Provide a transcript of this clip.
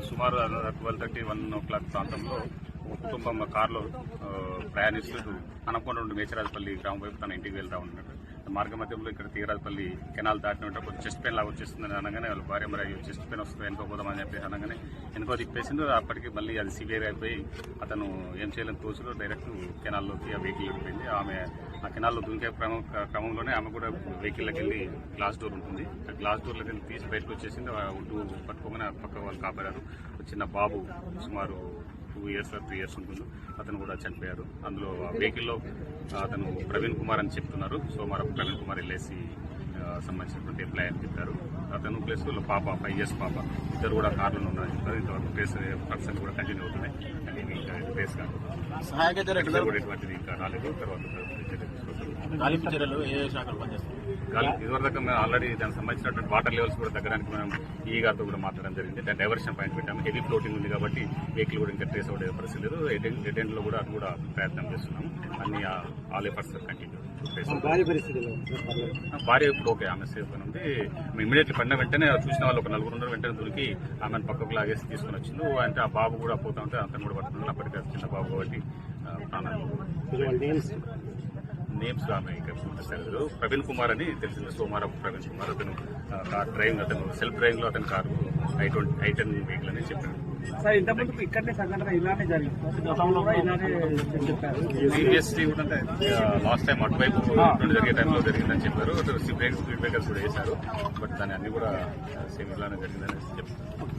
సుమారు 12:30, 1 ప్రాంతంలో ఒక కుటుంబం కారులో ప్రయాణిస్తూ హనమకొండ నుండి మేచరాజపల్లి గ్రామం వైపు తన ఇంటికి వెళ్తా ఉన్నాడు. మార్గ మధ్యంలో ఇక్కడ తీగరాజపల్లి కెనాల్ దాటిన కొంచెం చెస్ట్ పెయిన్ లాగా వచ్చేస్తుందని అనగానే వాళ్ళు భార్య మరి చెస్ట్ పెయిన్ వస్తుంది వెనుకో పోదామని చెప్పేసి అనగానే వెనుకో తిప్పేసిండు. అప్పటికి మళ్ళీ అది సివియర్ అయిపోయి అతను ఏం చేయలేని తోచులో డైరెక్ట్ కెనాల్లోకి ఆ వెహికల్ వెళ్ళిపోయింది. ఆమె ఆ కెనాల్లో దుంకే క్రమంలోనే ఆమె కూడా వెహికల్లోకి వెళ్ళి గ్లాస్ డోర్ ఉంటుంది. ఆ గ్లాస్ డోర్లోకి వెళ్ళి తీసి బయటకు వచ్చేసింది. ఉడ్డు పట్టుకోగానే పక్క వాళ్ళు కాపాడారు. చిన్న బాబు సుమారు 2 years or 3 years ఉంటుంది. అతను కూడా చనిపోయారు. అందులో వెహికల్లో అతను ప్రవీణ్ కుమార్ అని చెప్తున్నారు. సోమవారం ప్రవీణ్ కుమార్ ఎల్ఐసి సంబంధించినటువంటి ఎంప్లాయ్ అని చెప్పారు. అతను ప్లస్ పాప 5 years పాప ఇద్దరు కూడా కార్లలో ఉన్నారు. ఇంతవరకు ట్రేస్ పర్సన్ కూడా కంటిన్యూ అవుతున్నాయి. కానీ ఇంకా ట్రేస్ కాదు ఎటువంటిది ఇంకా రాలేదు. తర్వాత ఇదివరకు మేము ఆల్రెడీ దానికి సంబంధించినటువంటి వాటర్ లెవెల్స్ కూడా తగ్గడానికి మనం ఈ గారితో కూడా మాట్లాడడం జరిగింది. దాని డైవర్షన్ పాయింట్ పెట్టాము. హెవీ ఫ్లోటింగ్ ఉంది కాబట్టి వెహికల్ కూడా ఇంకా ట్రేస్ అవ్వడే పరిస్థితి లేదు. డెడ్ ఎండ్ లో కూడా అది కూడా ప్రయత్నం చేస్తున్నాము. అన్ని ఆల్ ఎఫర్ట్స్ కంటిన్యూ. భార్య ఇప్పుడు ఓకే, ఆమె సేఫ్ అని ఉంది. ఇమీడియట్లీ పడిన వెంటనే చూసిన వాళ్ళు ఒక 4 వెంటనే దొరికి ఆమెను పక్కకు లాగేసి తీసుకుని వచ్చింది. అంటే ఆ బాబు కూడా పోతా ఉంటే అతను కూడా పట్టుకున్నాడు. అప్పటికే చిన్న బాబు కాబట్టి ప్రాణాలు నేమ్స్ ఆమె ఇంకా తెలియదు. ప్రవీణ్ కుమార్ అని తెలిసింది. సోమవారం ప్రవీణ్ కుమార్ అతను కార్ డ్రైవింగ్, అతను సెల్ఫ్ డ్రైవింగ్ లో అతను కారు i10 వెహికల్ అని చెప్పాడు. ప్రీవియస్లీ కూడా అంటే లాస్ట్ టైం అటువైపు జరిగే టైంలో జరిగిందని చెప్పారు. స్పీడ్ బ్రేకర్స్ కూడా వేశారు. బట్ దాని అన్ని కూడా సేమ్ ఇలానే జరిగిందని చెప్పారు.